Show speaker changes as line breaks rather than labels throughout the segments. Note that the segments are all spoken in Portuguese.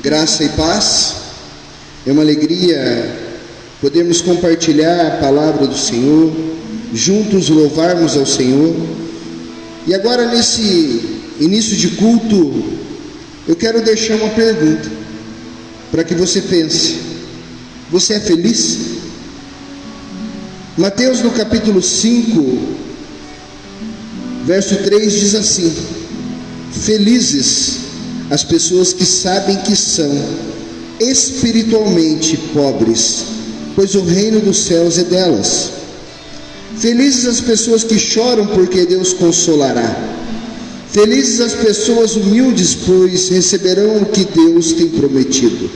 Graça e paz. É uma alegria podermos compartilhar a palavra do Senhor, juntos louvarmos ao Senhor. E agora, nesse início de culto, eu quero deixar uma pergunta para que você pense: você é feliz? Mateus, no capítulo 5, verso 3, diz assim: felizes as pessoas que sabem que são espiritualmente pobres, pois o reino dos céus é delas. Felizes as pessoas que choram, porque Deus consolará. Felizes as pessoas humildes, pois receberão o que Deus tem prometido.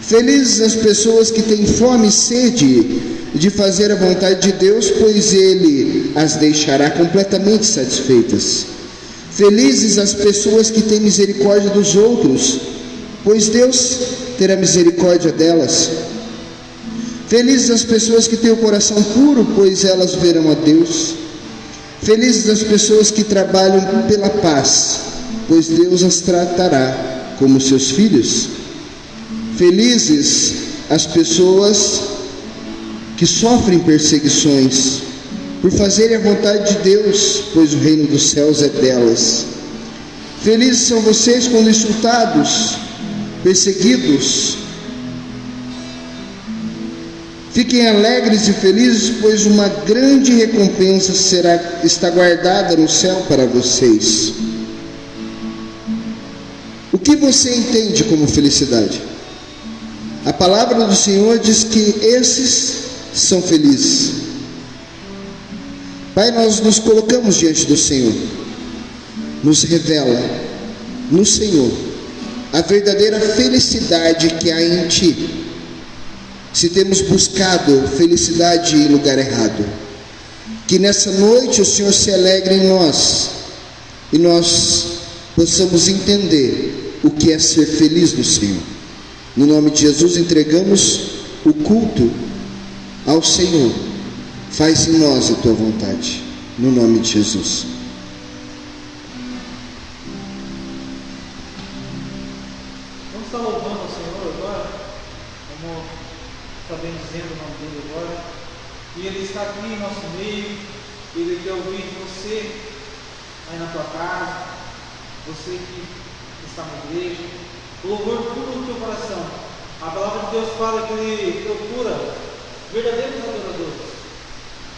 Felizes as pessoas que têm fome e sede de fazer a vontade de Deus, pois Ele as deixará completamente satisfeitas. Felizes as pessoas que têm misericórdia dos outros, pois Deus terá misericórdia delas. Felizes as pessoas que têm o coração puro, pois elas verão a Deus. Felizes as pessoas que trabalham pela paz, pois Deus as tratará como seus filhos. Felizes as pessoas que sofrem perseguições por fazerem a vontade de Deus, pois o reino dos céus é delas. Felizes são vocês quando insultados, perseguidos. Fiquem alegres e felizes, pois uma grande recompensa está guardada no céu para vocês. O que você entende como felicidade? A palavra do Senhor diz que esses são felizes. Pai, nós nos colocamos diante do Senhor. Nos revela no Senhor a verdadeira felicidade que há em Ti. Se temos buscado felicidade em lugar errado, que nessa noite o Senhor se alegre em nós e nós possamos entender o que é ser feliz no Senhor. No nome de Jesus entregamos o culto ao Senhor. Faz em nós a Tua vontade, no nome de Jesus.
Vamos estar louvando ao Senhor agora, como está bem dizendo o nome dele agora. E Ele está aqui em nosso meio. Ele quer ouvir de você aí na tua casa, você que está na igreja. O louvor puro no teu coração. A palavra de Deus fala que Ele procura verdadeiros adoradores.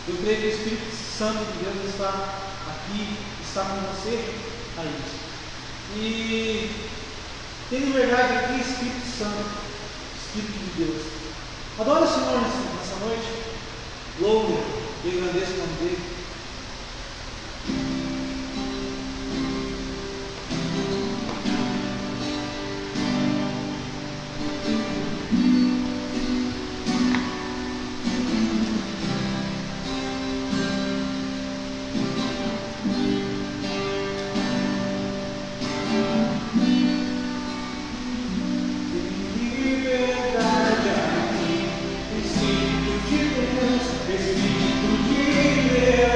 Eu creio que o Espírito Santo de Deus está aqui, está com você aí. E tem liberdade aqui, Espírito Santo, Espírito de Deus. Adore o Senhor nessa noite. Louve e agradeça o nome dele.
Espírito de Deus, Espírito de Deus.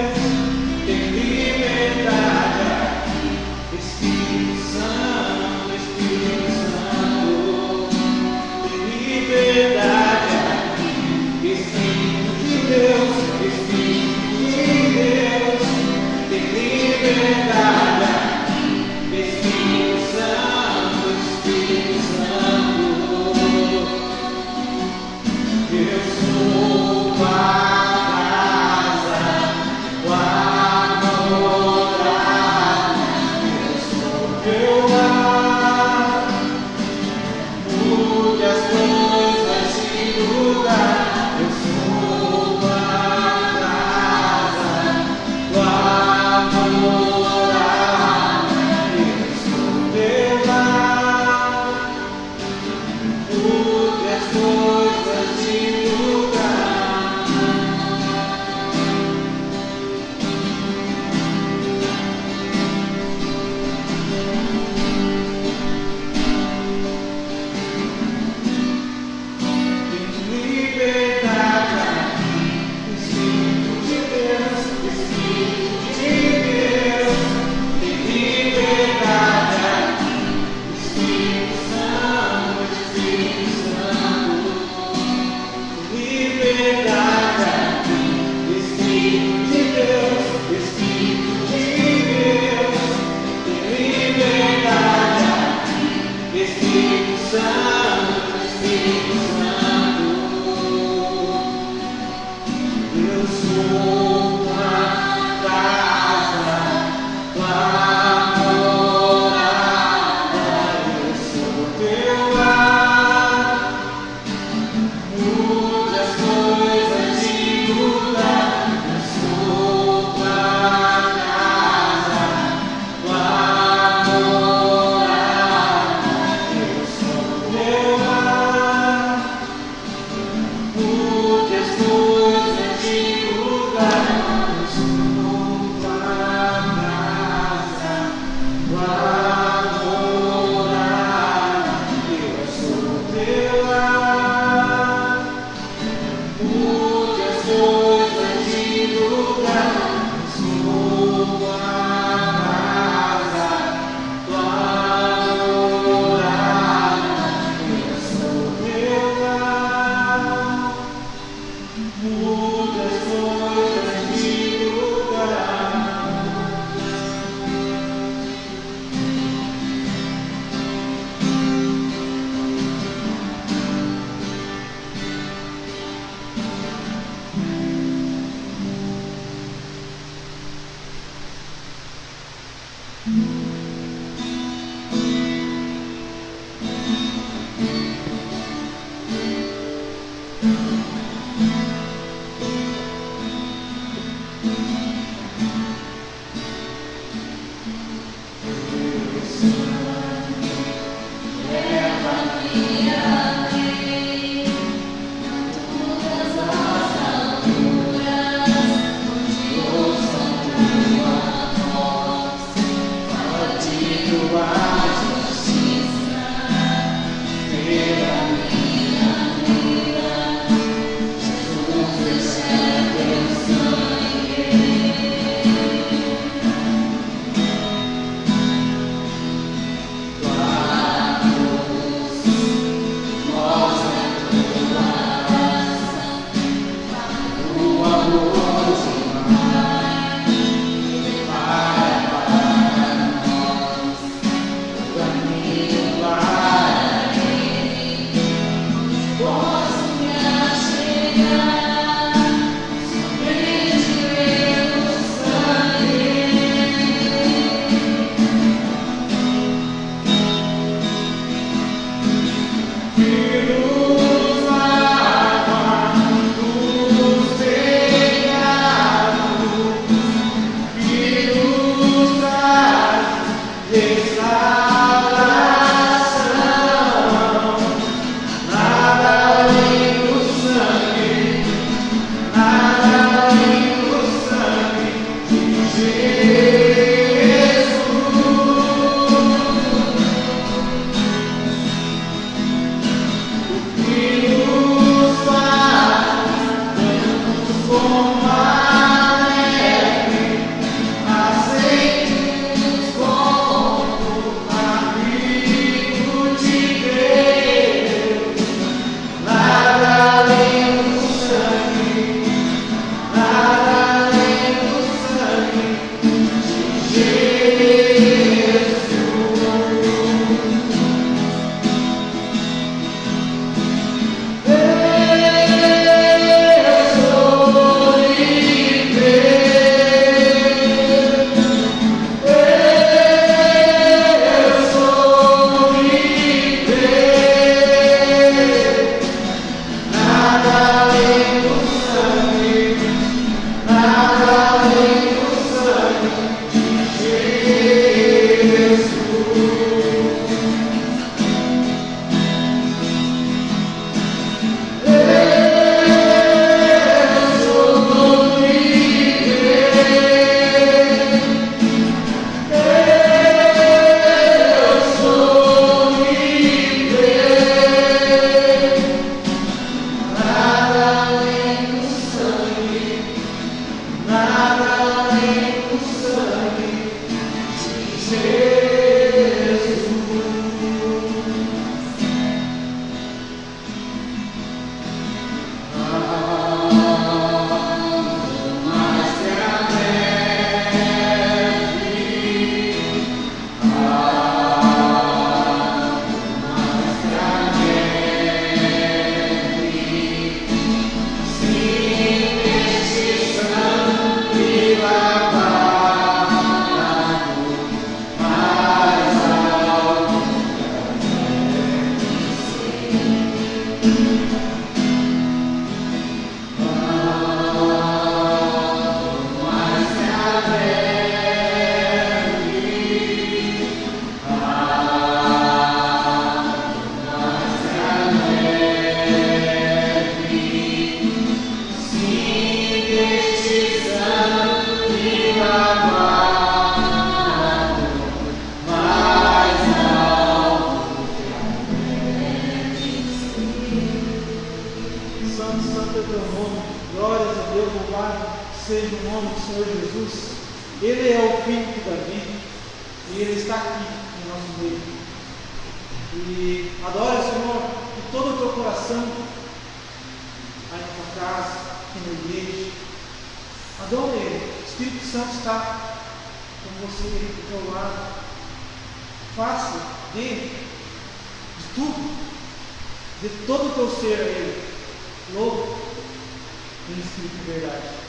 seja o nome do Senhor Jesus. Ele é o Filho de Davi e Ele está aqui em nosso meio. E adora o Senhor de todo o teu coração, aí na tua casa, aqui na igreja. Adora Ele. O Espírito Santo está com você, do teu lado. Faça dele, de tudo, de todo o teu ser a Ele. Louvo em espírito e verdade.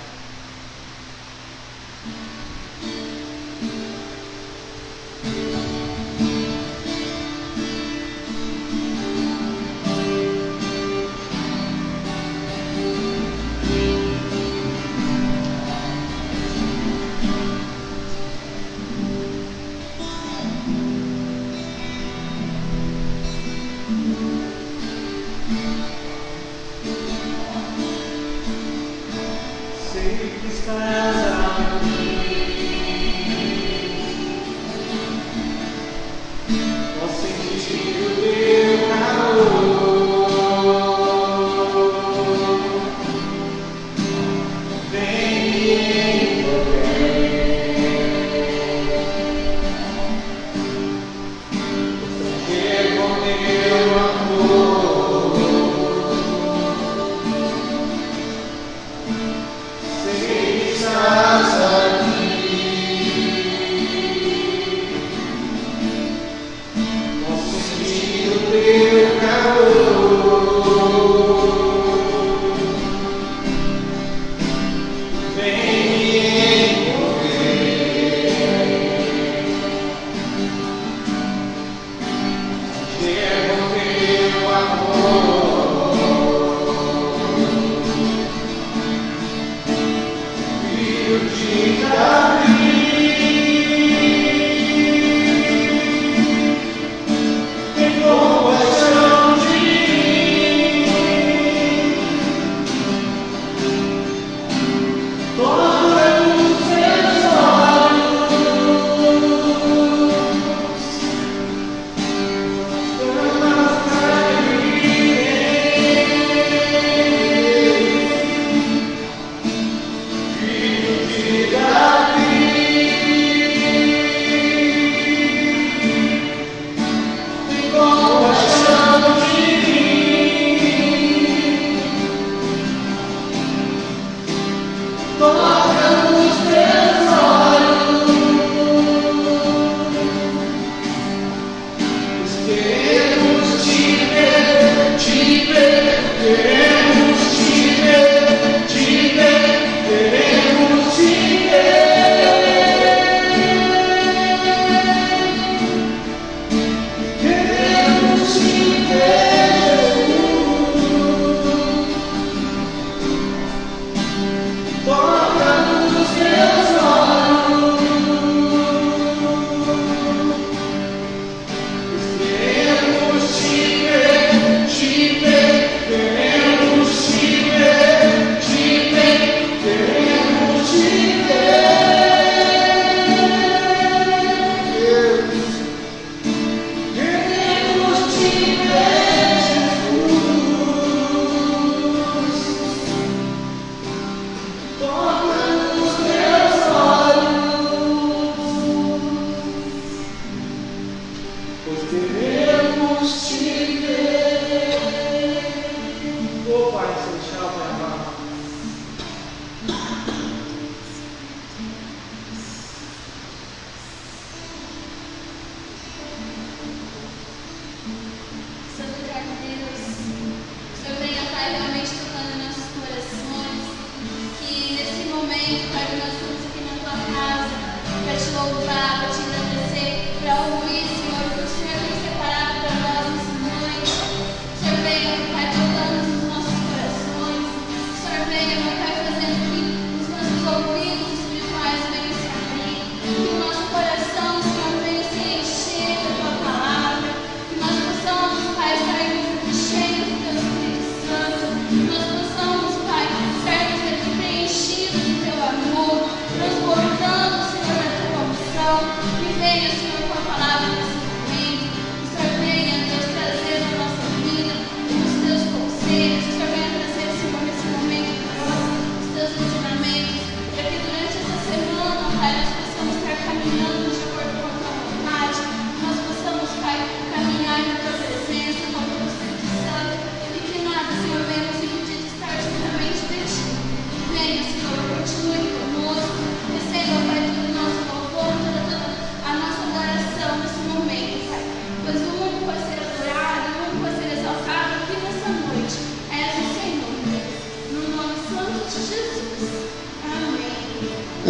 Louvar, para te agradecer, para ouvir, Senhor, o que o Senhor tem separado.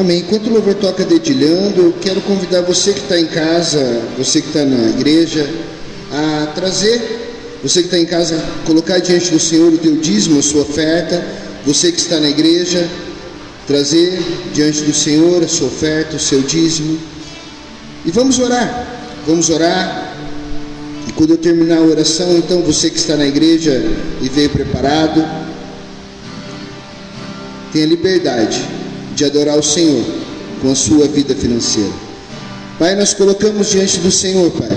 Amém. Enquanto o louvor toca dedilhando, eu quero convidar você que está em casa, você que está na igreja, a trazer, você que está em casa, colocar diante do Senhor o teu dízimo, a sua oferta. Você que está na igreja, trazer diante do Senhor a sua oferta, o seu dízimo. E vamos orar. E quando eu terminar a oração, então você que está na igreja e veio preparado, tenha liberdade de adorar o Senhor com a sua vida financeira. Pai, nós colocamos diante do Senhor, Pai,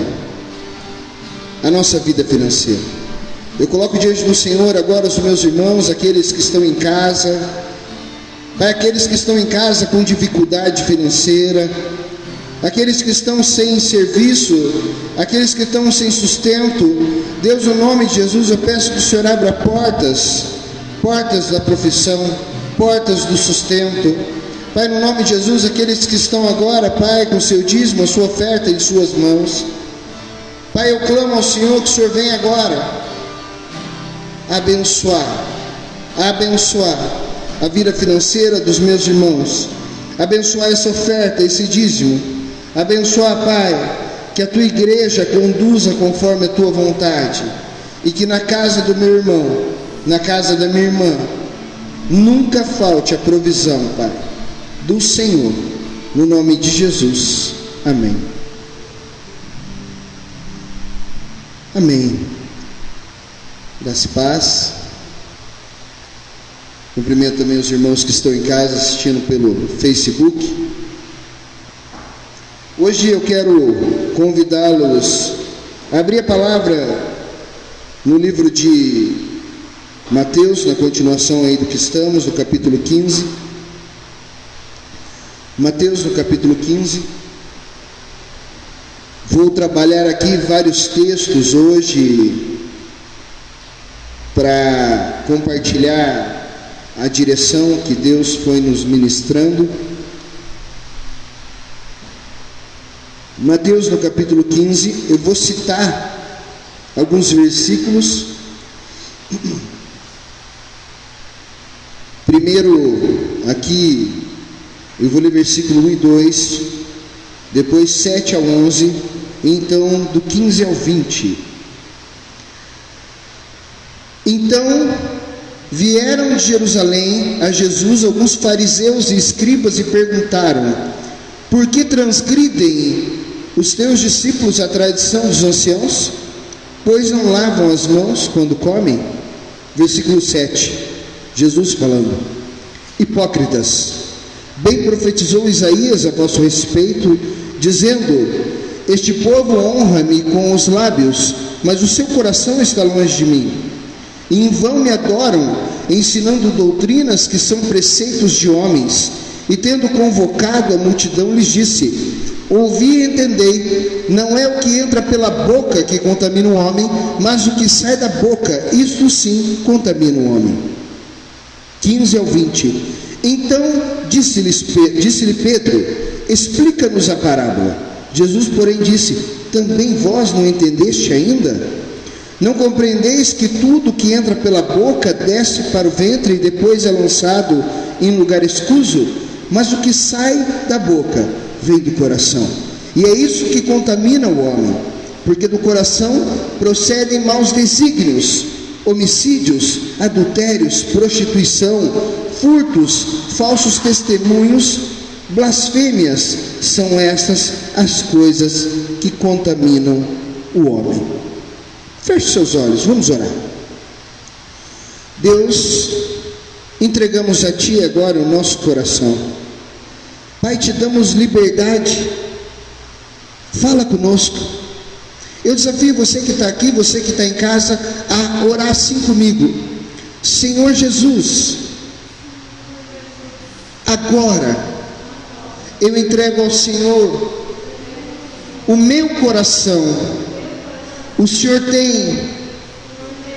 a nossa vida financeira. Eu coloco diante do Senhor agora os meus irmãos, aqueles que estão em casa, Pai, aqueles que estão em casa com dificuldade financeira, aqueles que estão sem serviço, aqueles que estão sem sustento. Deus, no nome de Jesus, eu peço que o Senhor abra portas da profissão, portas do sustento. Pai, no nome de Jesus, aqueles que estão agora, Pai, com o seu dízimo, a sua oferta em suas mãos, Pai, eu clamo ao Senhor que o Senhor venha agora abençoar a vida financeira dos meus irmãos, abençoar essa oferta, esse dízimo, abençoar, Pai, que a tua igreja conduza conforme a tua vontade, e que na casa do meu irmão, na casa da minha irmã, nunca falte a provisão, Pai, do Senhor, no nome de Jesus. Amém. Amém. Graça e paz. Cumprimento também os irmãos que estão em casa assistindo pelo Facebook. Hoje eu quero convidá-los a abrir a palavra no livro de Mateus, na continuação aí do que estamos, no capítulo 15. Mateus, no capítulo 15. Vou trabalhar aqui vários textos hoje para compartilhar a direção que Deus foi nos ministrando. Mateus, no capítulo 15, eu vou citar alguns versículos. Primeiro, aqui, eu vou ler versículo 1 e 2, depois 7 ao 11, e então do 15 ao 20. Então vieram de Jerusalém a Jesus alguns fariseus e escribas e perguntaram: por que transgridem os teus discípulos a tradição dos anciãos, pois não lavam as mãos quando comem? Versículo 7, Jesus falando: hipócritas, bem profetizou Isaías a vosso respeito, dizendo: este povo honra-me com os lábios, mas o seu coração está longe de mim. E em vão me adoram, ensinando doutrinas que são preceitos de homens. E tendo convocado a multidão, lhes disse: ouvi e entendei, não é o que entra pela boca que contamina o homem, mas o que sai da boca, isto sim contamina o homem. 15 ao 20. Então disse-lhe Pedro: explica-nos a parábola. Jesus, porém, disse: também vós não entendeste ainda? Não compreendeis que tudo que entra pela boca desce para o ventre e depois é lançado em lugar escuso? Mas o que sai da boca vem do coração, e é isso que contamina o homem, porque do coração procedem maus desígnios, homicídios, adultérios, prostituição, furtos, falsos testemunhos, blasfêmias. São estas as coisas que contaminam o homem. Feche seus olhos, vamos orar. Deus, entregamos a Ti agora o nosso coração. Pai, te damos liberdade. Fala conosco. Eu desafio você que está aqui, você que está em casa, a orar assim comigo. Senhor Jesus, agora eu entrego ao Senhor o meu coração. O Senhor tem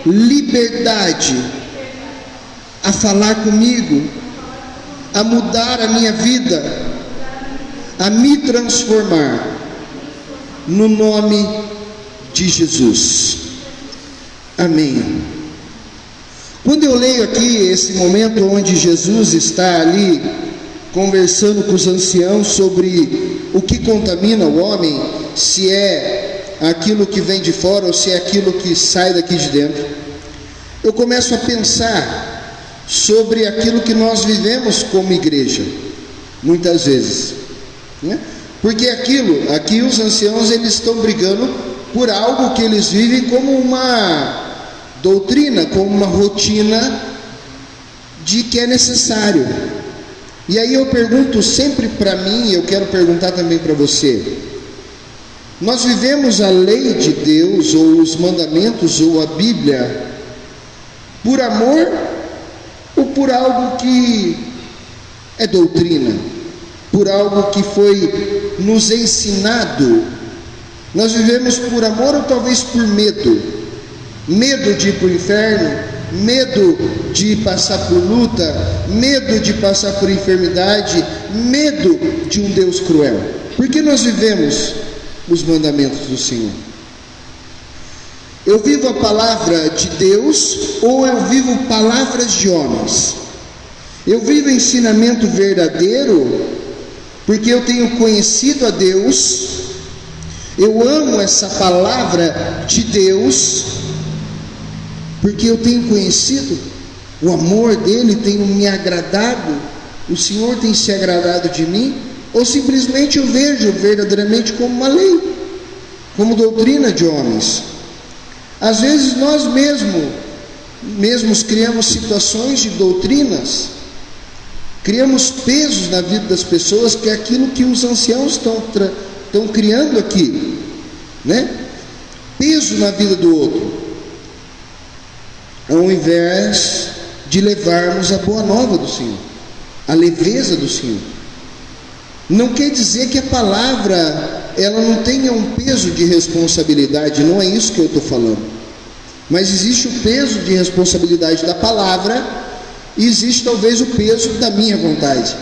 liberdade a falar comigo, a mudar a minha vida, a me transformar, no nome de Jesus. Amém. Quando eu leio aqui esse momento onde Jesus está ali conversando com os anciãos sobre o que contamina o homem, se é aquilo que vem de fora ou se é aquilo que sai daqui de dentro, eu começo a pensar sobre aquilo que nós vivemos como igreja, muitas vezes, né? Porque aqui os anciãos, eles estão brigando por algo que eles vivem como uma doutrina, como uma rotina de que é necessário. E aí eu pergunto sempre para mim, e eu quero perguntar também para você: nós vivemos a lei de Deus, ou os mandamentos, ou a Bíblia, por amor ou por algo que é doutrina, por algo que foi nos ensinado? Nós vivemos por amor ou talvez por medo? Medo de ir para o inferno, medo de passar por luta, medo de passar por enfermidade, medo de um Deus cruel. Por que nós vivemos os mandamentos do Senhor? Eu vivo a palavra de Deus ou eu vivo palavras de homens? Eu vivo ensinamento verdadeiro porque eu tenho conhecido a Deus, eu amo essa palavra de Deus porque eu tenho conhecido o amor dele, tenho me agradado, o Senhor tem se agradado de mim, ou simplesmente eu vejo verdadeiramente como uma lei, como doutrina de homens? Às vezes nós mesmos criamos situações de doutrinas, criamos pesos na vida das pessoas, que é aquilo que os anciãos estão criando aqui, né? Peso na vida do outro, ao invés de levarmos a boa nova do Senhor, a leveza do Senhor. Não quer dizer que a palavra ela não tenha um peso de responsabilidade, não é isso que eu estou falando, mas existe o peso de responsabilidade da palavra e existe talvez o peso da minha vontade,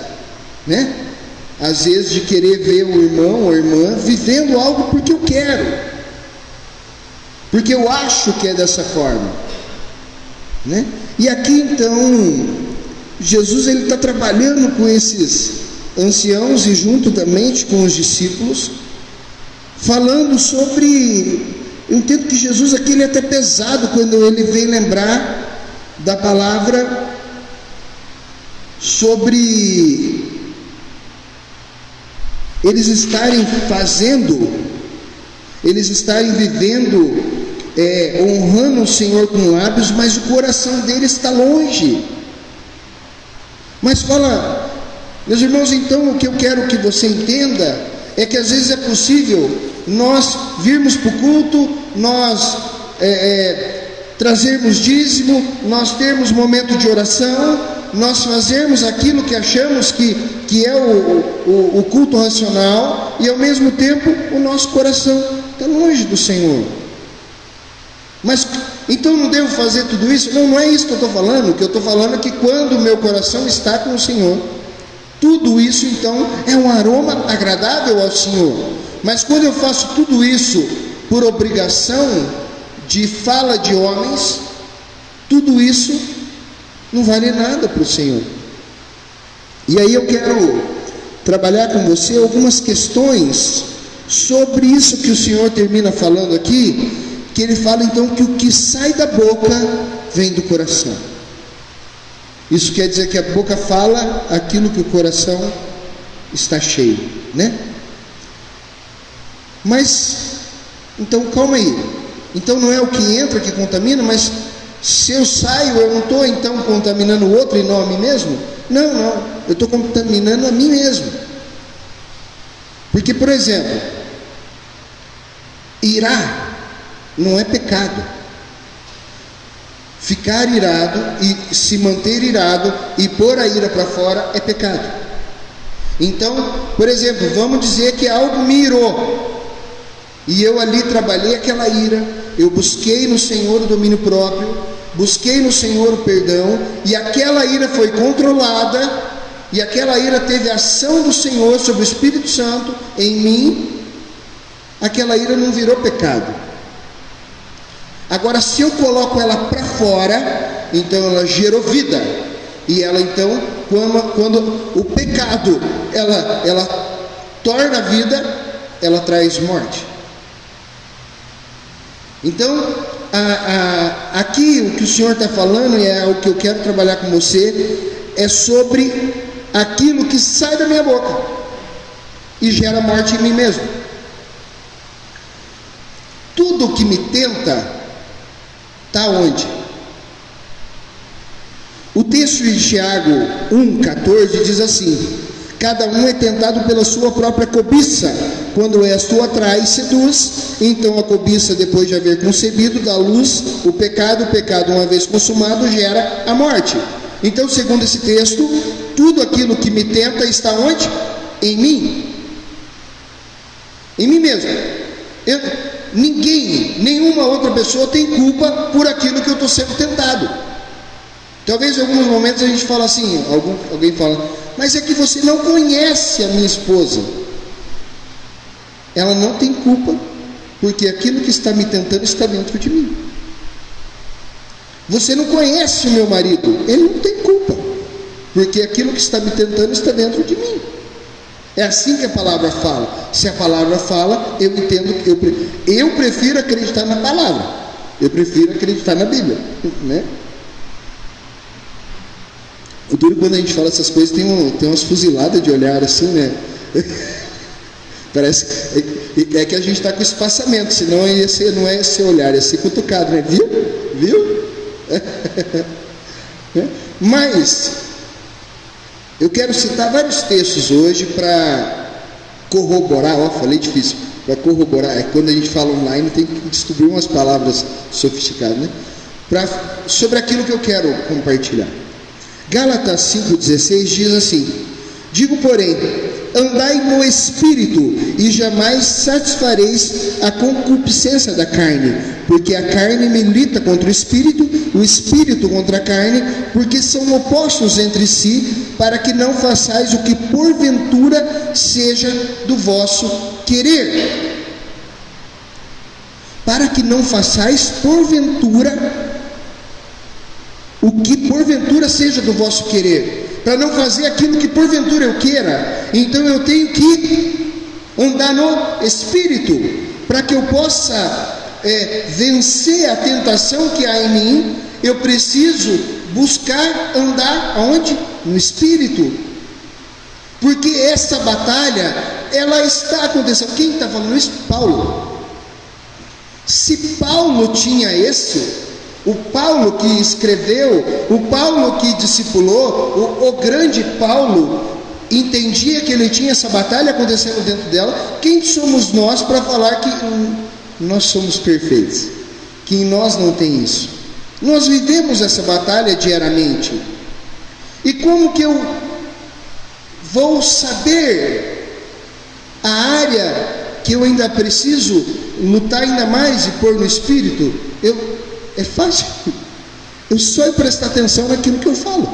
né? Às vezes de querer ver o irmão ou a irmã vivendo algo porque eu quero, porque eu acho que é dessa forma, né? E aqui então Jesus ele está trabalhando com esses anciãos e juntamente com os discípulos, falando sobre, eu entendo que Jesus aqui ele é até pesado quando ele vem lembrar da palavra sobre eles estarem vivendo, honrando o Senhor com lábios, mas o coração deles está longe. Mas fala, meus irmãos, então o que eu quero que você entenda é que às vezes é possível nós virmos para o culto, nós trazermos dízimo, nós termos momento de oração, nós fazermos aquilo que achamos que é o culto racional, e ao mesmo tempo o nosso coração está longe do Senhor. Mas então não devo fazer tudo isso? Não é isso que eu estou falando. O que eu estou falando é que quando o meu coração está com o Senhor, tudo isso então é um aroma agradável ao Senhor. Mas quando eu faço tudo isso por obrigação de fala de homens, tudo isso não vale nada para o Senhor. E aí eu quero trabalhar com você algumas questões sobre isso que o Senhor termina falando aqui, que ele fala então que o que sai da boca vem do coração. Isso quer dizer que a boca fala aquilo que o coração está cheio, né? Mas, então calma aí, então não é o que entra que contamina, mas se eu saio, eu não estou então contaminando o outro e não a mim mesmo? Não, eu estou contaminando a mim mesmo. Porque, por exemplo, irar não é pecado. Ficar irado e se manter irado e pôr a ira para fora é pecado. Então, por exemplo, vamos dizer que algo me irou e eu ali trabalhei aquela ira, eu busquei no Senhor o domínio próprio, busquei no Senhor o perdão, e aquela ira foi controlada, e aquela ira teve a ação do Senhor sobre o Espírito Santo em mim, aquela ira não virou pecado. Agora, se eu coloco ela para fora, então ela gerou vida, e ela então quando o pecado ela torna a vida, ela traz morte. Então, aqui o que o Senhor está falando, e é o que eu quero trabalhar com você, é sobre aquilo que sai da minha boca e gera morte em mim mesmo. Tudo que me tenta está onde? O texto de Tiago 1,14 diz assim: cada um é tentado pela sua própria cobiça. Quando esta o atrai e seduz, então a cobiça, depois de haver concebido, dá luz o pecado uma vez consumado, gera a morte. Então, segundo esse texto, tudo aquilo que me tenta está onde? Em mim. Em mim mesmo. Nenhuma outra pessoa tem culpa por aquilo que eu estou sendo tentado. Talvez em alguns momentos a gente fala assim, alguém fala: mas é que você não conhece a minha esposa. Ela não tem culpa, porque aquilo que está me tentando está dentro de mim. Você não conhece o meu marido. Ele não tem culpa, porque aquilo que está me tentando está dentro de mim. É assim que a palavra fala. Se a palavra fala, eu entendo que eu prefiro acreditar na palavra. Eu prefiro acreditar na Bíblia, né? O duro quando a gente fala essas coisas, tem umas fuziladas de olhar assim, né? Parece que a gente está com espaçamento, senão não é esse olhar, ia ser cutucado, né? Viu? Mas eu quero citar vários textos hoje para corroborar. Falei difícil. Para corroborar, quando a gente fala online tem que descobrir umas palavras sofisticadas, né? Sobre aquilo que eu quero compartilhar. Gálatas 5,16 diz assim: digo, porém, andai no Espírito, e jamais satisfareis a concupiscência da carne, porque a carne milita contra o Espírito contra a carne, porque são opostos entre si, para que não façais o que porventura seja do vosso querer. Para que não façais porventura o que porventura seja do vosso querer, para não fazer aquilo que porventura eu queira. Então eu tenho que andar no Espírito, para que eu possa vencer a tentação que há em mim. Eu preciso buscar andar aonde? No Espírito, porque essa batalha, ela está acontecendo. Quem está falando isso? Paulo. Se Paulo tinha o Paulo que escreveu, o Paulo que discipulou, o grande Paulo entendia que ele tinha essa batalha acontecendo dentro dela. Quem somos nós para falar que nós somos perfeitos, que em nós não tem isso? Nós vivemos essa batalha diariamente. E como que eu vou saber a área que eu ainda preciso lutar ainda mais e pôr no Espírito? É fácil. Eu só prestar atenção naquilo que eu falo.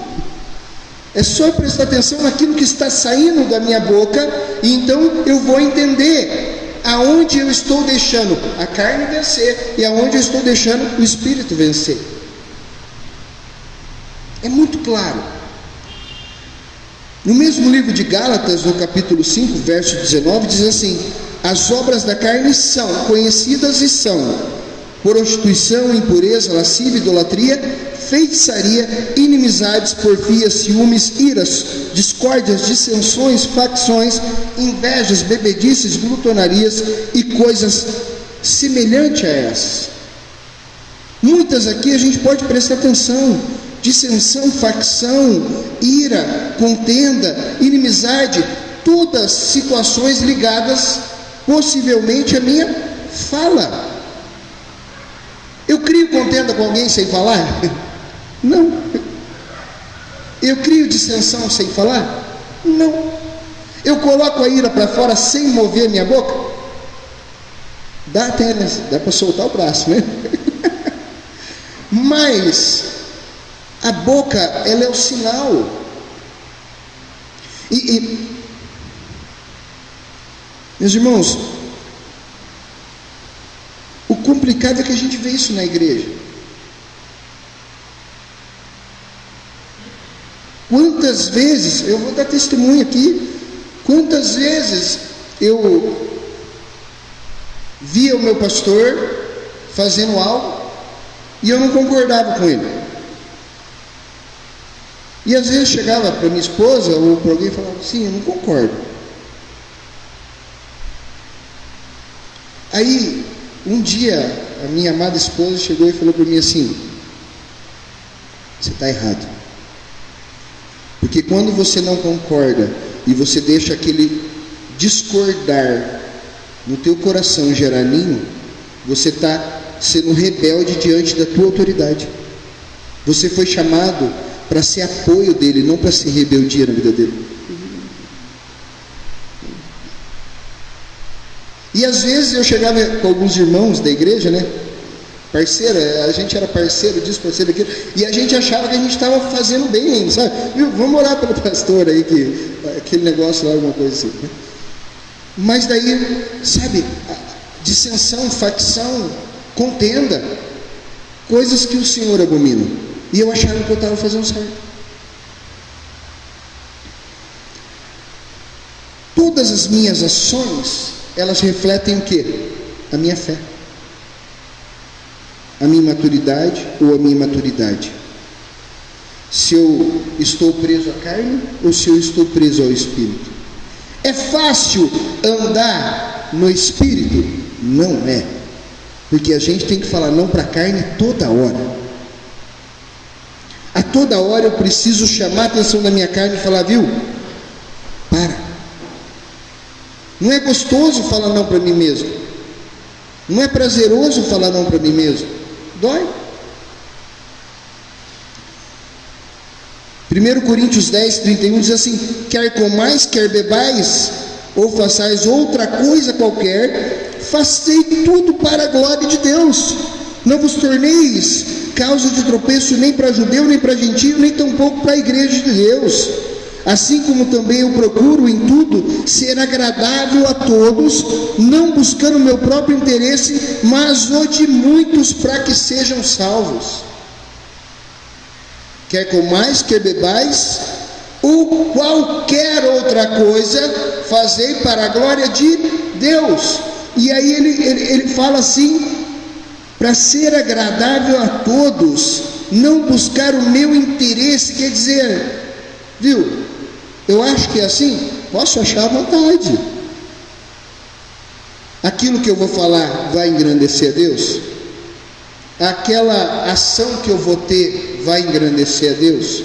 É só prestar atenção naquilo que está saindo da minha boca, e então eu vou entender aonde eu estou deixando a carne vencer e aonde eu estou deixando o Espírito vencer. É muito claro. No mesmo livro de Gálatas, no capítulo 5, verso 19, diz assim: as obras da carne são conhecidas e são prostituição, impureza, lascívia, idolatria, feitiçaria, inimizades, porfias, ciúmes, iras, discórdias, dissensões, facções, invejas, bebedices, glutonarias e coisas semelhantes a essas. Muitas aqui a gente pode prestar atenção: dissensão, facção, ira, contenda, inimizade, todas situações ligadas possivelmente à minha fala. Eu crio contenda com alguém sem falar? Não. Eu crio dissensão sem falar? Não. Eu coloco a ira para fora sem mover minha boca? Dá até, né? Dá para soltar o braço, né? Mas a boca, ela é o sinal. Meus irmãos, o complicado é que a gente vê isso na igreja. Quantas vezes, eu vou dar testemunho aqui, quantas vezes eu via o meu pastor fazendo algo e eu não concordava com ele. E às vezes chegava para minha esposa ou para alguém e falava assim, eu não concordo. Aí, um dia, a minha amada esposa chegou e falou para mim assim, você está errado. Porque quando você não concorda e você deixa aquele discordar no teu coração gerar ninho, você está sendo rebelde diante da tua autoridade. Você foi chamado para ser apoio dele, não para ser rebeldia na vida dele. E às vezes eu chegava com alguns irmãos da igreja, né? Parceira, a gente era parceiro disso, parceiro daquilo, e a gente achava que a gente estava fazendo bem, sabe? Vamos orar pelo pastor aí, que aquele negócio lá, alguma coisa assim, né? Mas daí, sabe, dissensão, facção, contenda, coisas que o Senhor abomina, e eu achava que eu estava fazendo certo. Todas as minhas ações, elas refletem o quê? A minha fé, a minha maturidade ou a minha imaturidade. Se eu estou preso à carne ou se eu estou preso ao Espírito. É fácil andar no Espírito? Não é, porque a gente tem que falar não para a carne toda hora. A toda hora eu preciso chamar a atenção da minha carne e falar, viu? Para. Não é gostoso falar não para mim mesmo. Não é prazeroso falar não para mim mesmo. Dói. 1 Coríntios 10, 31 diz assim, quer comais, quer bebais, ou façais outra coisa qualquer, fazei tudo para a glória de Deus. Não vos torneis causa de tropeço nem para judeu, nem para gentio, nem tampouco para a igreja de Deus. Assim como também eu procuro em tudo ser agradável a todos, não buscando o meu próprio interesse, mas o de muitos para que sejam salvos. Quer comais, quer bebais, ou qualquer outra coisa, fazei para a glória de Deus. E aí ele fala assim, para ser agradável a todos, não buscar o meu interesse, quer dizer, viu? Eu acho que é assim, posso achar à vontade. Aquilo que eu vou falar vai engrandecer a Deus? Aquela ação que eu vou ter vai engrandecer a Deus?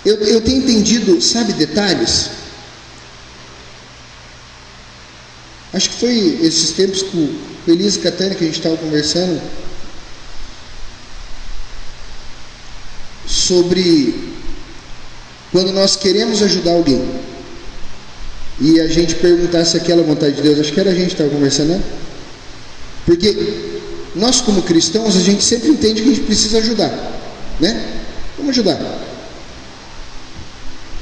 Eu tenho entendido, sabe, detalhes? Acho que foi esses tempos com Elisa e Catânia que a gente estava conversando sobre quando nós queremos ajudar alguém e a gente perguntar se aquela vontade de Deus, acho que era a gente que estava conversando, né? Porque nós como cristãos, a gente sempre entende que a gente precisa ajudar, né? Vamos ajudar.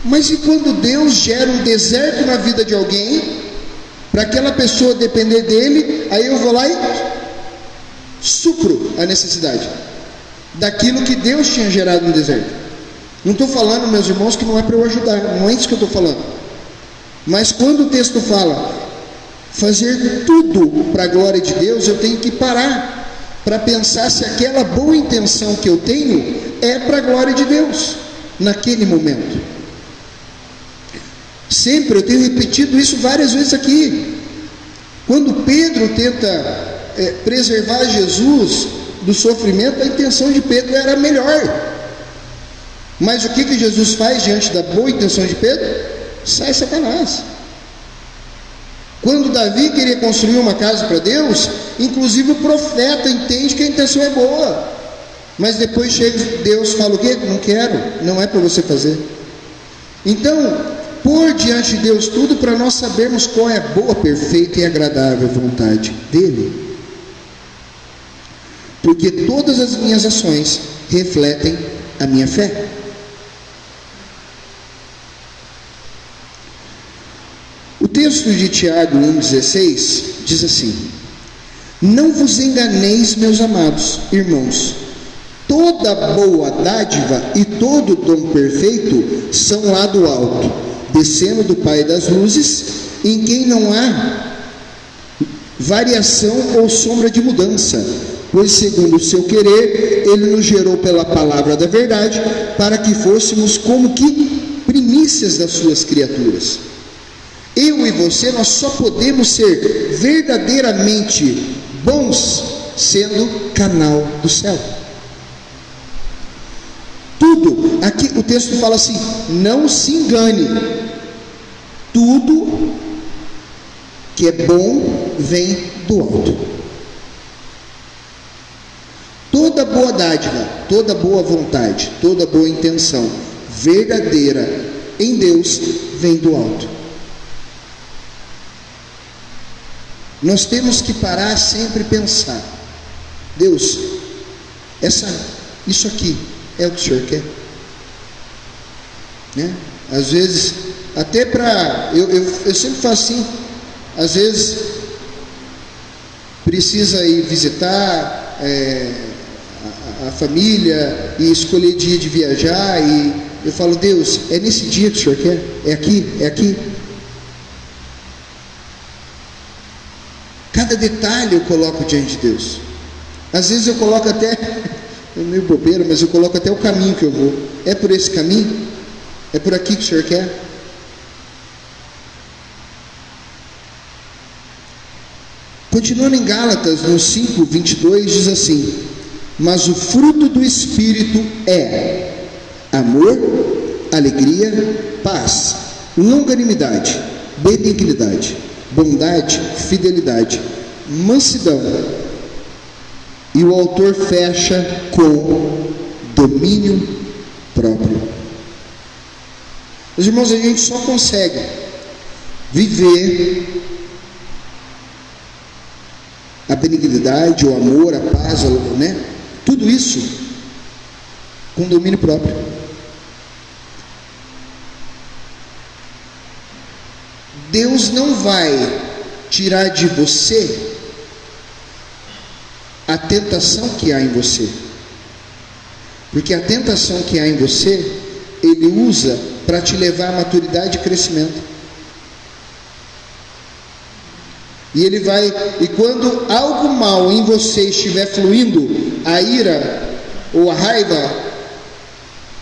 Mas e quando Deus gera um deserto na vida de alguém, para aquela pessoa depender dele, aí eu vou lá e supro a necessidade daquilo que Deus tinha gerado no deserto. Não estou falando, meus irmãos, que não é para eu ajudar, não é isso que eu estou falando. Mas quando o texto fala fazer tudo para a glória de Deus, eu tenho que parar para pensar se aquela boa intenção que eu tenho é para a glória de Deus, naquele momento. Sempre, eu tenho repetido isso várias vezes aqui. Quando Pedro tenta preservar Jesus do sofrimento, a intenção de Pedro era melhor. Mas o que Jesus faz diante da boa intenção de Pedro? Sai Satanás. Quando Davi queria construir uma casa para Deus, inclusive o profeta entende que a intenção é boa, mas depois chega Deus, fala o quê? Não quero, não é para você fazer. Então, pôr diante de Deus tudo para nós sabermos qual é a boa, perfeita e agradável vontade dele. Porque todas as minhas ações refletem a minha fé. O texto de Tiago 1,16 diz assim: não vos enganeis, meus amados irmãos, toda boa dádiva e todo dom perfeito são lá do alto, descendo do Pai das luzes, em quem não há variação ou sombra de mudança, pois segundo o seu querer, ele nos gerou pela palavra da verdade, para que fôssemos como que primícias das suas criaturas. Eu e você, nós só podemos ser verdadeiramente bons sendo canal do céu. Tudo, aqui o texto fala assim, não se engane, tudo que é bom vem do alto. Toda boa dádiva, toda boa vontade, toda boa intenção verdadeira em Deus vem do alto. Nós temos que parar sempre e pensar, Deus, isso aqui é o que o Senhor quer, né? Às vezes, até para, eu sempre faço assim, às vezes precisa ir visitar a família e escolher dia de viajar, e eu falo, Deus, é nesse dia que o Senhor quer? É aqui? Cada detalhe eu coloco diante de Deus. Às vezes eu coloco até, é meio bobeira, mas eu coloco até o caminho que eu vou. É por esse caminho? É por aqui que o Senhor quer? Continuando em Gálatas, no 5:22, diz assim: mas o fruto do Espírito é amor, alegria, paz, longanimidade, benignidade, bondade, fidelidade, mansidão. E o autor fecha com domínio próprio. Meus irmãos, a gente só consegue viver a benignidade, o amor, a paz, né? Tudo isso com domínio próprio. Deus não vai tirar de você a tentação que há em você, porque a tentação que há em você, Ele usa para te levar à maturidade e crescimento. E Ele vai, e quando algo mal em você estiver fluindo, a ira ou a raiva,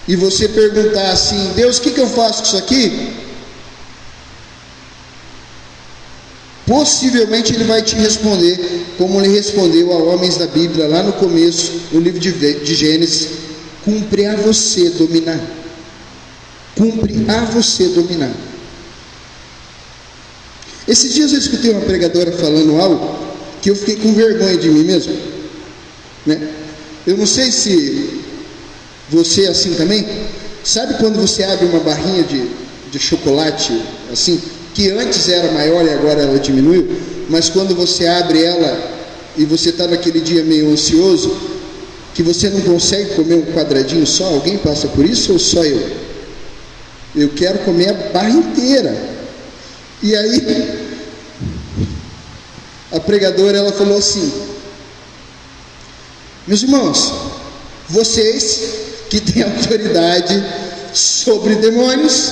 e você perguntar assim, Deus, o que eu faço com isso aqui? Possivelmente Ele vai te responder como Ele respondeu a homens da Bíblia lá no começo, no livro de Gênesis: cumpre a você dominar. Cumpre a você dominar. Esses dias eu escutei uma pregadora falando algo que eu fiquei com vergonha de mim mesmo, né? Eu não sei se você é assim também. Sabe quando você abre uma barrinha de chocolate assim, que antes era maior e agora ela diminuiu, mas quando você abre ela e você está naquele dia meio ansioso, que você não consegue comer um quadradinho só? Alguém passa por isso ou só eu? Eu quero comer a barra inteira. E aí a pregadora, ela falou assim: meus irmãos, vocês que têm autoridade sobre demônios,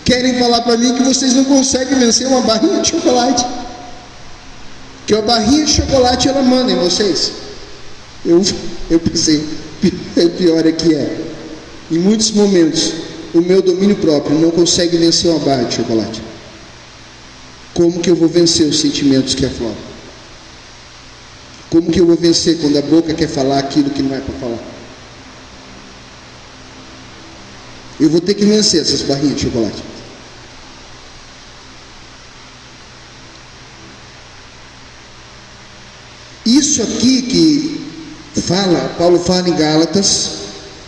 querem falar para mim que vocês não conseguem vencer uma barrinha de chocolate, que a barrinha de chocolate ela manda em vocês. Eu pensei, pior é que é, em muitos momentos o meu domínio próprio não consegue vencer uma barra de chocolate. Como que eu vou vencer os sentimentos que afloram? Como que eu vou vencer quando a boca quer falar aquilo que não é para falar? Eu vou ter que vencer essas barrinhas de chocolate. Isso aqui que Paulo fala em Gálatas,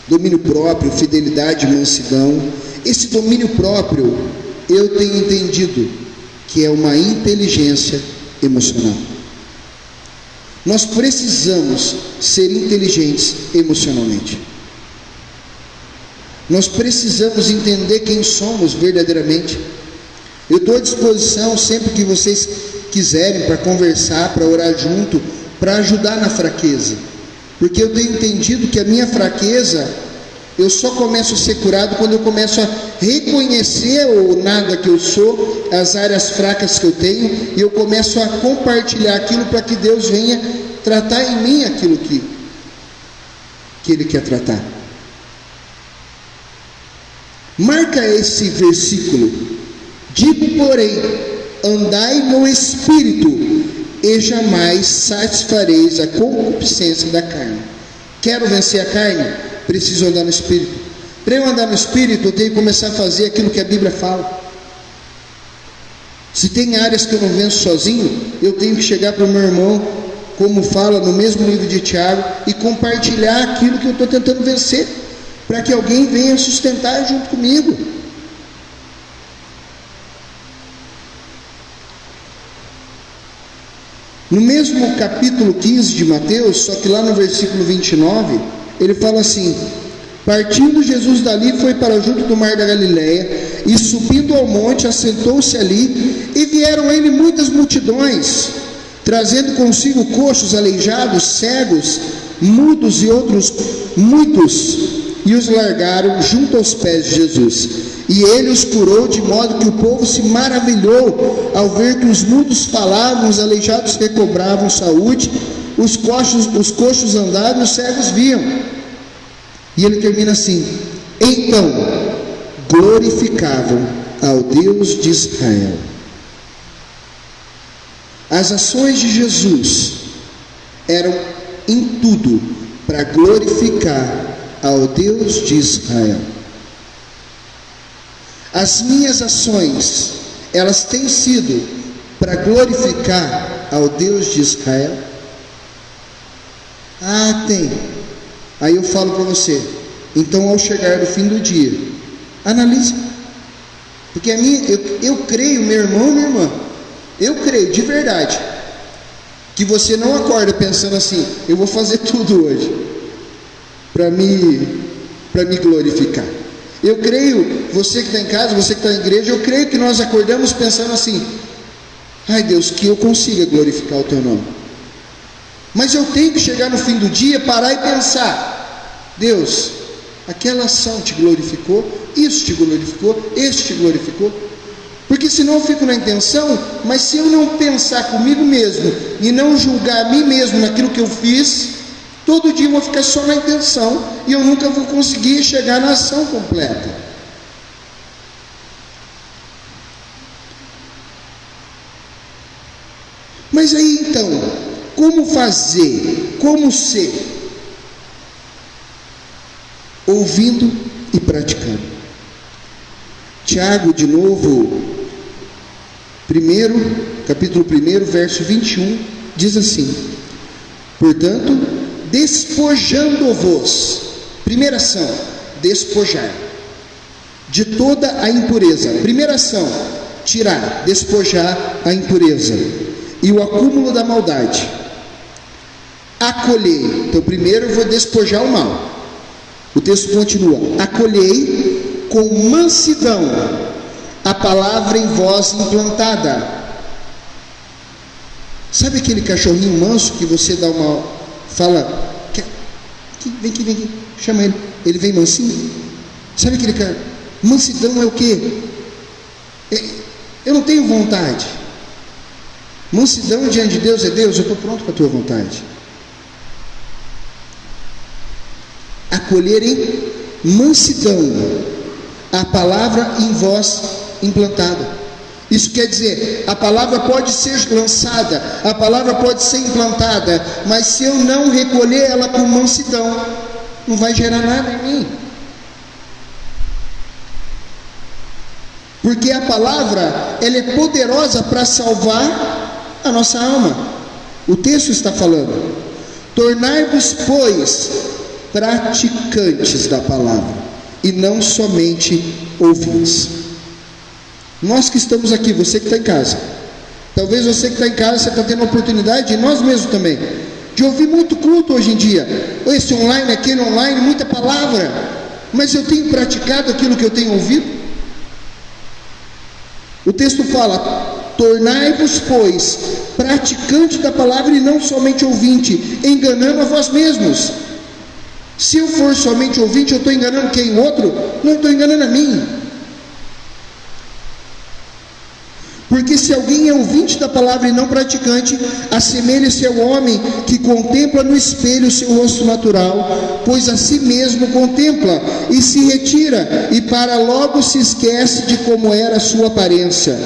domínio próprio, fidelidade, mansidão. Esse domínio próprio, eu tenho entendido que é uma inteligência emocional. Nós precisamos ser inteligentes emocionalmente. Nós precisamos entender quem somos verdadeiramente. Eu estou à disposição sempre que vocês quiserem, para conversar, para orar junto, para ajudar na fraqueza. porque eu tenho entendido que a minha fraqueza, eu só começo a ser curado quando eu começo a reconhecer o nada que eu sou, as áreas fracas que eu tenho, e eu começo a compartilhar aquilo para que Deus venha tratar em mim aquilo que Ele quer tratar. Marca esse versículo: digo, porém, andai no Espírito, e jamais satisfareis a concupiscência da carne. Quero vencer a carne? Preciso andar no Espírito. Para eu andar no Espírito, eu tenho que começar a fazer aquilo que a Bíblia fala. Se tem áreas que eu não venço sozinho, eu tenho que chegar para o meu irmão, como fala no mesmo livro de Tiago, e compartilhar aquilo que eu estou tentando vencer, para que alguém venha sustentar junto comigo. No mesmo capítulo 15 de Mateus, só que lá no versículo 29, ele fala assim: partindo Jesus dali, foi para junto do mar da Galileia, e subindo ao monte, assentou-se ali, e vieram a ele muitas multidões, trazendo consigo coxos, aleijados, cegos, mudos e outros muitos, e os largaram junto aos pés de Jesus. E ele os curou, de modo que o povo se maravilhou ao ver que os mudos falavam, os aleijados recobravam saúde, os coxos andavam e os cegos viam. E ele termina assim: então glorificavam ao Deus de Israel. As ações de Jesus eram em tudo para glorificar ao Deus de Israel. As minhas ações, elas têm sido para glorificar ao Deus de Israel? Ah, tem. Aí eu falo para você: então, ao chegar no fim do dia, analise. Porque eu creio, meu irmão, minha irmã, eu creio de verdade que você não acorda pensando assim: eu vou fazer tudo hoje para me glorificar. Eu creio, você que está em casa, você que está na igreja, eu creio que nós acordamos pensando assim: ai Deus, que eu consiga glorificar o teu nome. Mas eu tenho que chegar no fim do dia, parar e pensar: Deus, aquela ação te glorificou, isso te glorificou, esse te glorificou. Porque senão eu fico na intenção, mas se eu não pensar comigo mesmo e não julgar a mim mesmo naquilo que eu fiz, todo dia eu vou ficar só na intenção e eu nunca vou conseguir chegar na ação completa. Mas aí então, como fazer? Como ser? Ouvindo e praticando. Tiago, de novo, capítulo 1, verso 21, diz assim: portanto, despojando-vos, primeira ação, despojar, de toda a impureza. Primeira ação, tirar, despojar a impureza e o acúmulo da maldade. Acolhei. Então primeiro eu vou despojar o mal. O texto continua: acolhei com mansidão a palavra em vós implantada. Sabe aquele cachorrinho manso que você dá fala, vem aqui, chama ele, ele vem mansinho? Sabe aquele cara? Mansidão é o quê? Eu não tenho vontade. Mansidão diante de Deus é: Deus, eu estou pronto para a tua vontade. Acolher em mansidão a palavra em vós implantada. Isso quer dizer, a palavra pode ser lançada, a palavra pode ser implantada, mas se eu não recolher ela com mansidão, não vai gerar nada em mim. Porque a palavra, ela é poderosa para salvar a nossa alma. O texto está falando: tornai-vos, pois, praticantes da palavra, e não somente ouvintes. Nós que estamos aqui, você que está em casa, talvez você que está em casa, você está tendo a oportunidade, e nós mesmos também, de ouvir muito culto hoje em dia, esse online, aquele online, muita palavra, mas eu tenho praticado aquilo que eu tenho ouvido? O texto fala: Tornai-vos, pois, praticante da palavra e não somente ouvinte, enganando a vós mesmos. Se eu for somente ouvinte, eu estou enganando quem? O outro? Não, estou enganando a mim. Porque se alguém é ouvinte da palavra e não praticante, assemelha-se ao homem que contempla no espelho o seu rosto natural, pois a si mesmo contempla e se retira, e para logo se esquece de como era a sua aparência.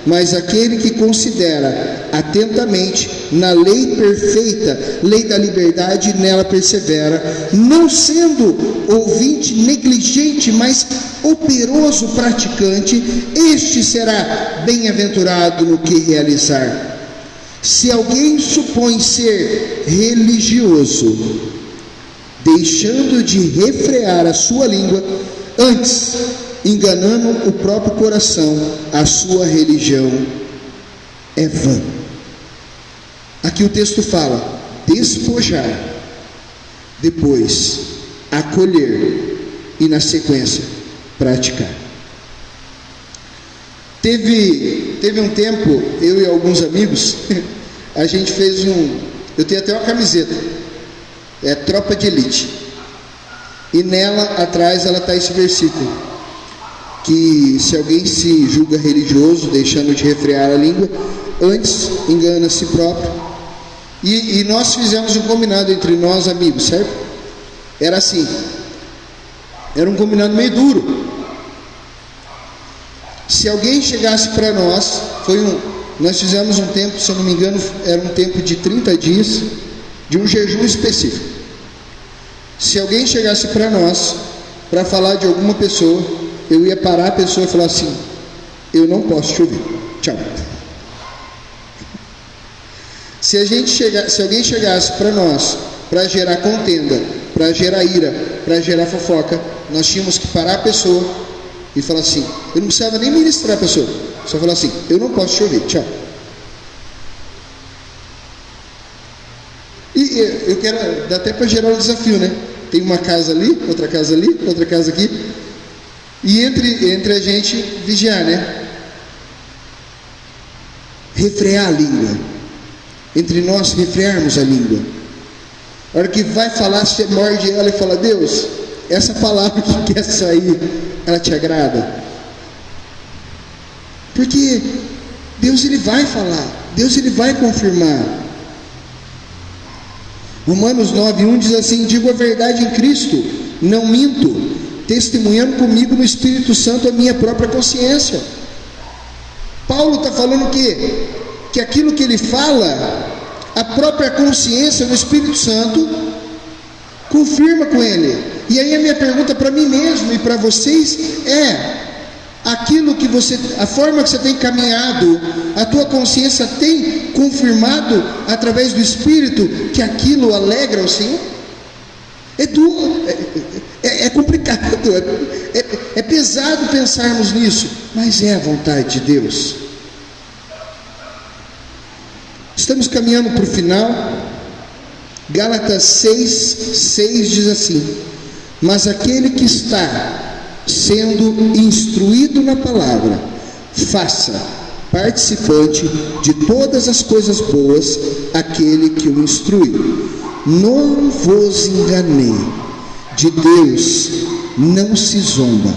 Mas aquele que considera atentamente na lei perfeita, lei da liberdade, e nela persevera, não sendo ouvinte negligente, mas operoso praticante, este será bem-aventurado no que realizar. Se alguém supõe ser religioso, deixando de refrear a sua língua, antes enganando o próprio coração, a sua religião é vã. Aqui o texto fala: despojar, depois acolher e na sequência praticar. Teve um tempo, eu e alguns amigos, a gente fez eu tenho até uma camiseta, é Tropa de Elite, e nela atrás ela está esse versículo, que se alguém se julga religioso, deixando de refrear a língua, antes engana a si próprio. E nós fizemos um combinado entre nós, amigos, certo? Era assim, era um combinado meio duro. Se alguém chegasse para nós, nós fizemos um tempo, se eu não me engano, era um tempo de 30 dias, de um jejum específico. Se alguém chegasse para nós, para falar de alguma pessoa, eu ia parar a pessoa e falar assim: eu não posso te ouvir, tchau. Se alguém chegasse para nós para gerar contenda, para gerar ira, para gerar fofoca, nós tínhamos que parar a pessoa e falar assim: eu não precisava nem ministrar a pessoa, só falar assim: eu não posso te ouvir, tchau. E eu quero, dá até para gerar um desafio, né? Tem uma casa ali, outra casa aqui, e entre a gente vigiar, né? Refrear a língua. Entre nós refrearmos a língua. A hora que vai falar, você morde ela e fala: Deus, essa palavra que quer sair, ela te agrada? Porque Deus, ele vai falar, Deus, ele vai confirmar. Romanos 9:1 diz assim: digo a verdade em Cristo, não minto, testemunhando comigo no Espírito Santo a minha própria consciência. Paulo está falando que aquilo que ele fala, a própria consciência no Espírito Santo confirma com ele. E aí a minha pergunta para mim mesmo e para vocês é: a forma que você tem caminhado, a tua consciência tem confirmado através do Espírito que aquilo alegra o Senhor? É duro, é complicado, é pesado pensarmos nisso, mas é a vontade de Deus. Estamos caminhando para o final. Gálatas 6:6 diz assim: mas aquele que está sendo instruído na palavra, faça participante de todas as coisas boas aquele que o instrui. Não vos enganei, de Deus não se zomba,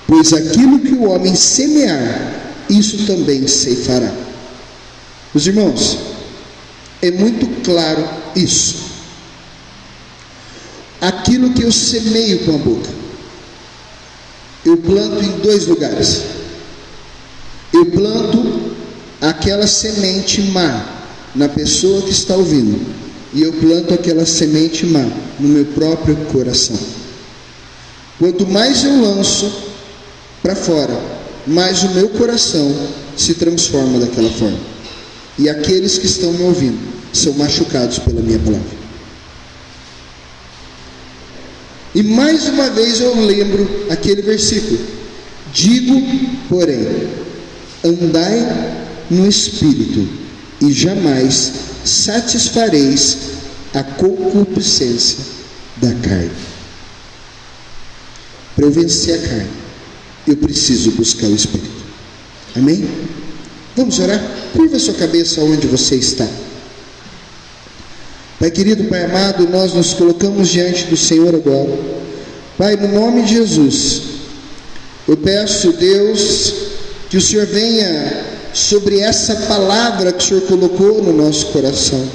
pois aquilo que o homem semear, isso também ceifará. Os irmãos, é muito claro isso. Aquilo que eu semeio com a boca, eu planto em dois lugares. Eu planto aquela semente má na pessoa que está ouvindo, e eu planto aquela semente má no meu próprio coração. Quanto mais eu lanço para fora, mais o meu coração se transforma daquela forma, e aqueles que estão me ouvindo são machucados pela minha palavra. E mais uma vez eu lembro aquele versículo: digo, porém, andai no Espírito, e jamais satisfareis a concupiscência da carne. Para eu vencer a carne, eu preciso buscar o Espírito. Amém? Vamos orar? Curva sua cabeça onde você está. Pai querido, Pai amado, nós nos colocamos diante do Senhor agora. Pai, no nome de Jesus, eu peço, Deus, que o Senhor venha sobre essa palavra que o Senhor colocou no nosso coração.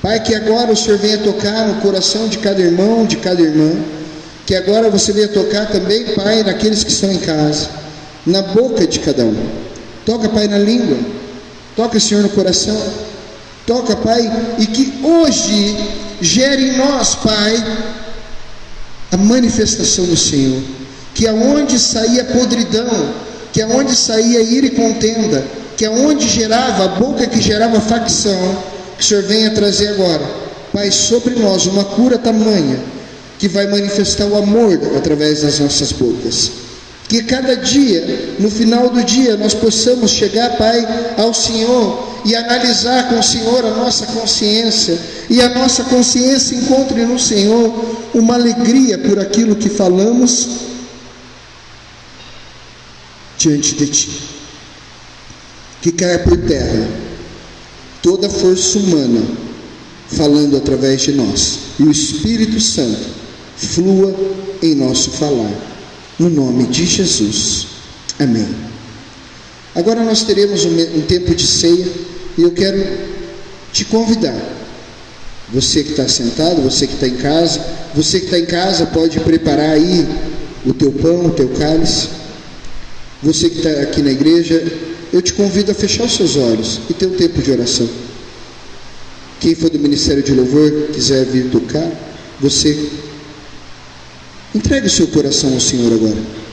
Pai, que agora o Senhor venha tocar no coração de cada irmão, de cada irmã. Que agora você venha tocar também, Pai, naqueles que estão em casa, na boca de cada um. Toca, Pai, na língua. Toca, Senhor, no coração. Toca, Pai, e que hoje gere em nós, Pai, a manifestação do Senhor. Que aonde saía podridão, que aonde saía ira e contenda, que aonde gerava a boca que gerava facção, que o Senhor venha trazer agora, Pai, sobre nós uma cura tamanha, que vai manifestar o amor através das nossas bocas. Que cada dia, no final do dia, nós possamos chegar, Pai, ao Senhor e analisar com o Senhor a nossa consciência, e a nossa consciência encontre no Senhor uma alegria por aquilo que falamos diante de Ti. Que caia por terra toda a força humana falando através de nós, e o Espírito Santo flua em nosso falar, no nome de Jesus, amém. Agora nós teremos um tempo de ceia, e eu quero te convidar, você que está sentado, você que está em casa, você que está em casa pode preparar aí o teu pão, o teu cálice. Você que está aqui na igreja, eu te convido a fechar os seus olhos e ter um tempo de oração. Quem for do Ministério de Louvor, quiser vir tocar, você entregue o seu coração ao Senhor agora.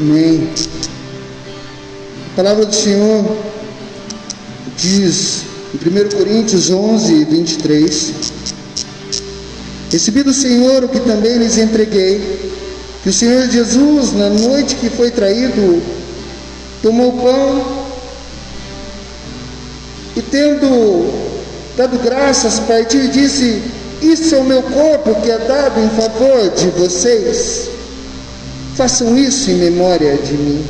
Amém. A palavra do Senhor diz em 1 Coríntios 11, 23: Recebi do Senhor o que também lhes entreguei, que o Senhor Jesus, na noite que foi traído, tomou o pão e, tendo dado graças, partiu e disse: Isso é o meu corpo que é dado em favor de vocês. Façam isso em memória de mim.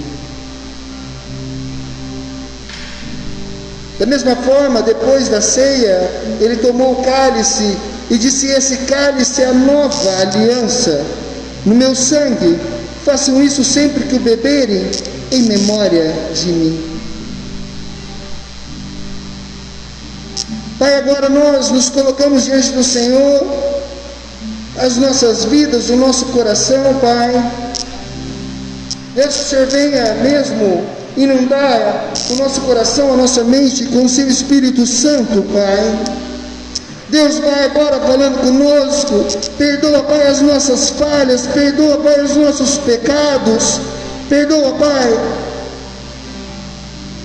Da mesma forma, depois da ceia, ele tomou o cálice e disse: Esse cálice é a nova aliança no meu sangue. Façam isso sempre que o beberem, em memória de mim. Pai, agora nós nos colocamos diante do Senhor, as nossas vidas, o nosso coração, Pai. Deus, que o Senhor venha mesmo inundar o nosso coração, a nossa mente com o seu Espírito Santo, Pai. Deus vai agora falando conosco. Perdoa, Pai, as nossas falhas. Perdoa, Pai, os nossos pecados. Perdoa, Pai,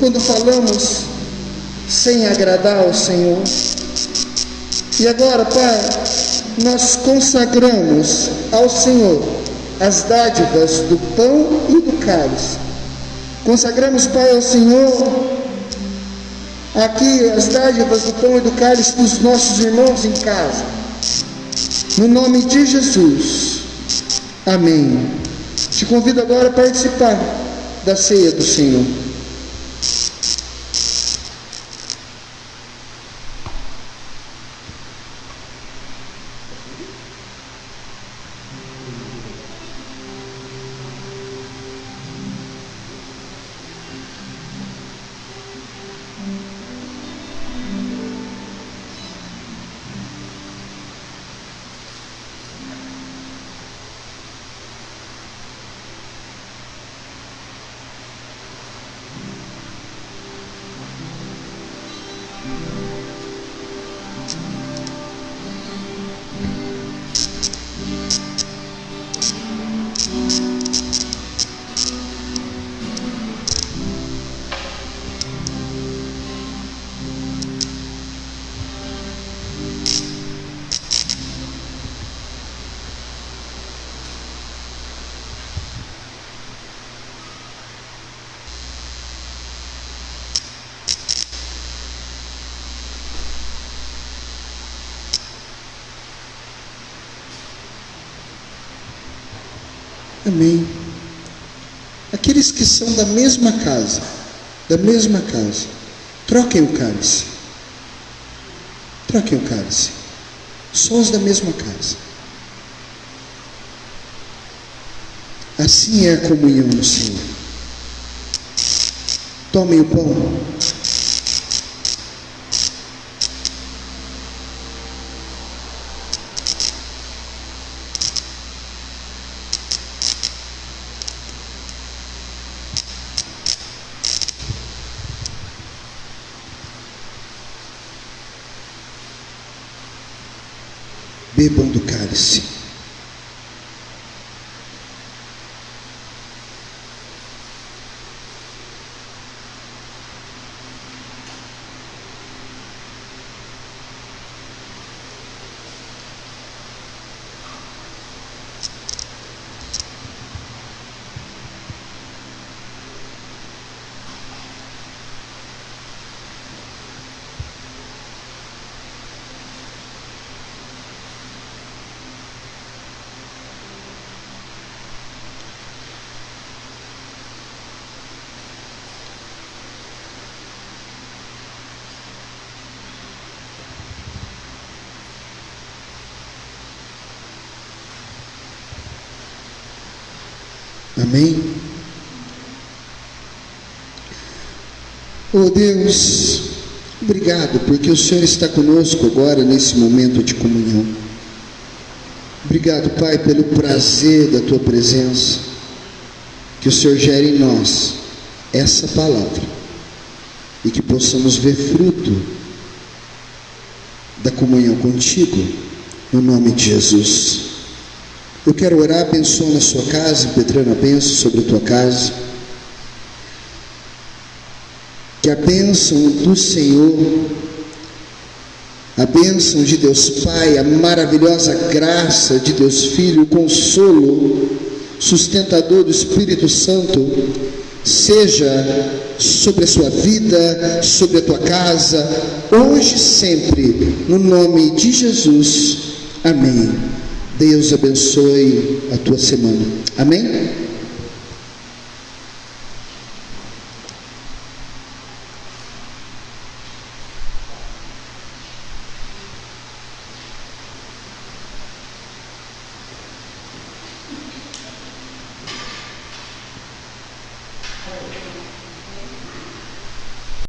quando falamos sem agradar ao Senhor. E agora, Pai, nós consagramos ao Senhor as dádivas do pão e do cálice. Consagramos, Pai, ao Senhor aqui as dádivas do pão e do cálice dos nossos irmãos em casa. No nome de Jesus. Amém. Te convido agora a participar da ceia do Senhor. Amém. Aqueles que são da mesma casa, troquem o cálice. Troquem o cálice. Só os da mesma casa. Assim é a comunhão no Senhor. Tomem o pão. Bebam do cálice. Amém? Oh Deus, obrigado porque o Senhor está conosco agora nesse momento de comunhão. Obrigado, Pai, pelo prazer da Tua presença. Que o Senhor gere em nós essa palavra e que possamos ver fruto da comunhão contigo, no nome de Jesus. Eu quero orar, abençoa na sua casa, impetrando a bênção sobre a tua casa. Que a bênção do Senhor, a bênção de Deus Pai, a maravilhosa graça de Deus Filho, o consolo, sustentador do Espírito Santo, seja sobre a sua vida, sobre a tua casa, hoje e sempre, no nome de Jesus. Amém. Deus abençoe a tua semana. Amém?